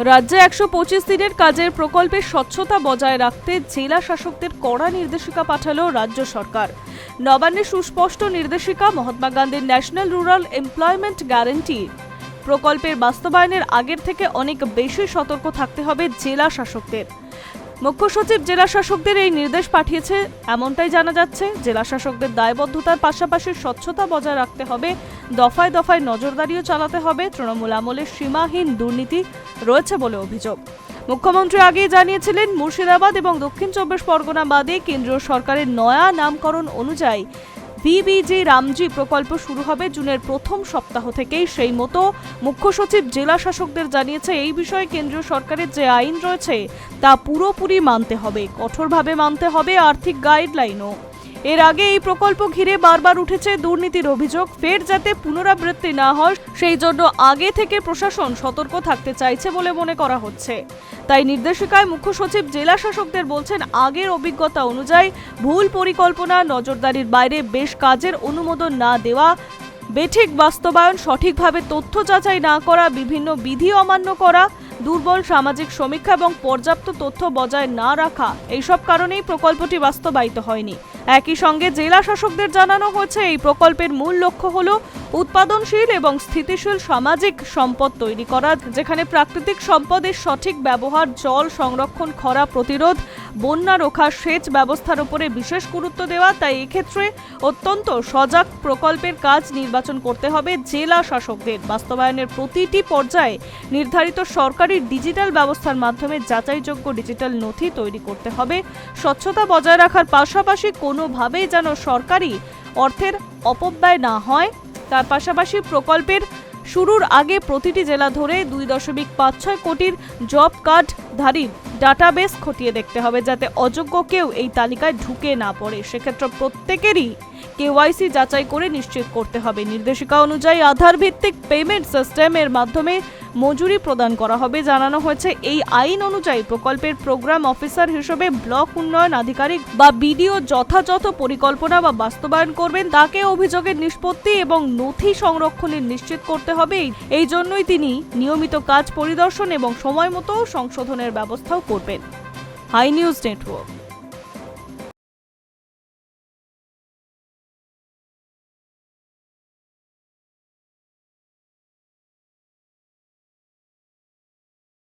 রাজ্যে 125 দিনের কাজের প্রকল্পে স্বচ্ছতা বজায় রাখতে জেলা শাসকদের কড়া নির্দেশিকা পাঠালো রাজ্য সরকার। নবান্নের সুস্পষ্ট নির্দেশিকা মহাত্মা গান্ধীর ন্যাশনাল রুরাল এমপ্লয়মেন্ট গ্যারান্টি প্রকল্পের বাস্তবায়নের আগের থেকে অনেক বেশি সতর্ক থাকতে হবে জেলা শাসকদের। মুখ্য সচিব জেলা শাসকদের এই নির্দেশ পাঠিয়েছে এমনটাই জানা যাচ্ছে। জেলা শাসকদের দায়বদ্ধতার পাশাপাশি স্বচ্ছতা বজায় রাখতে হবে, দফায় দফায় নজরদারিও চালাতে হবে। তৃণমূল আমলের সীমাহীন দুর্নীতি রয়েছে বলে অভিযোগ। মুখ্যমন্ত্রী আগেই জানিয়েছিলেন মুর্শিদাবাদ এবং দক্ষিণ 24 পরগনা বাদে কেন্দ্রীয় সরকারের নয়া নামকরণ অনুযায়ী ভিবিজি রামজি প্রকল্প শুরু হবে জুনের প্রথম সপ্তাহ থেকেই। সেই মতো মুখ্য সচিব জেলা শাসকদের জানিয়েছে এই বিষয়ে কেন্দ্রীয় সরকারের যে আইন রয়েছে তা পুরোপুরি মানতে হবে, কঠোরভাবে মানতে হবে, আর্থিক গাইডলাইনও। এর আগে এই প্রকল্প ঘিরে বারবার উঠেছে দুর্নীতির অভিযোগ। ফের যাতে পুনরাবৃত্তি না হয় সেই জন্য আগে থেকে প্রশাসন সতর্ক থাকতে চাইছে বলে মনে করা হচ্ছে। তাই নির্দেশিকায় মুখ্য সচিব জেলা শাসকদের বলছেন, আগের অভিজ্ঞতা অনুযায়ী ভুল পরিকল্পনা, নজরদারির বাইরে বেশ কাজের অনুমোদন না দেওয়া, বেঠিক বাস্তবায়ন, সঠিকভাবে তথ্য যাচাই না করা, বিভিন্ন বিধি অমান্য করা, দুর্বল সামাজিক সমীক্ষা এবং পর্যাপ্ত তথ্য বজায় না রাখা, এইসব কারণেই প্রকল্পটি বাস্তবায়িত হয়নি। একই সঙ্গে জেলা শাসকদের জানানো হয়েছে এই প্রকল্পের মূল লক্ষ্য হল উৎপাদনশীল এবং স্থিতিশীল সামাজিক সম্পদ তৈরি করা, যেখানে প্রাকৃতিক সম্পদের সঠিক ব্যবহার, জল সংরক্ষণ, খরা প্রতিরোধ, বন্যা রক্ষা, সেচ ব্যবস্থার উপরে বিশেষ গুরুত্ব দেওয়া। তাই এক্ষেত্রে অত্যন্ত সজাগ প্রকল্পের কাজ নির্বাচন করতে হবে জেলা শাসকদের। বাস্তবায়নের প্রতিটি পর্যায়ে নির্ধারিত সরকারি ডিজিটাল ব্যবস্থার মাধ্যমে যাচাইযোগ্য ডিজিটাল নথি তৈরি করতে হবে। স্বচ্ছতা বজায় রাখার পাশাপাশি কোনোভাবেই যেন সরকারি অর্থের অপব্যয় না হয়। তার পাশাপাশি প্রকল্পের শুরুর আগে প্রতিটি জেলা ধরে 2.56 কোটির জব কার্ডধারীর ডাটাবেস খতিয়ে দেখতে হবে, যাতে অযোগ্য কেউ এই তালিকায় ঢুকে না পড়ে। সেক্ষেত্রে প্রত্যেকেরই কেওয়াইসি যাচাই করে নিশ্চিত করতে হবে। নির্দেশিকা অনুযায়ী আধার ভিত্তিক পেমেন্ট সিস্টেমের মাধ্যমে মজুরি প্রদান করা হবে। জানানো হয়েছে এই আইন অনুযায়ী প্রকল্পের প্রোগ্রাম অফিসার হিসেবে ব্লক উন্নয়ন আধিকারিক বা বিডিও যথাযথ পরিকল্পনা বা বাস্তবায়ন করবেন। তাকে অভিযোগের নিষ্পত্তি এবং নথি সংরক্ষণের নিশ্চিত করতে হবে। এই জন্যই তিনি নিয়মিত কাজ পরিদর্শন এবং সময় মতো সংশোধনের ব্যবস্থাও করবেন। Hi news network.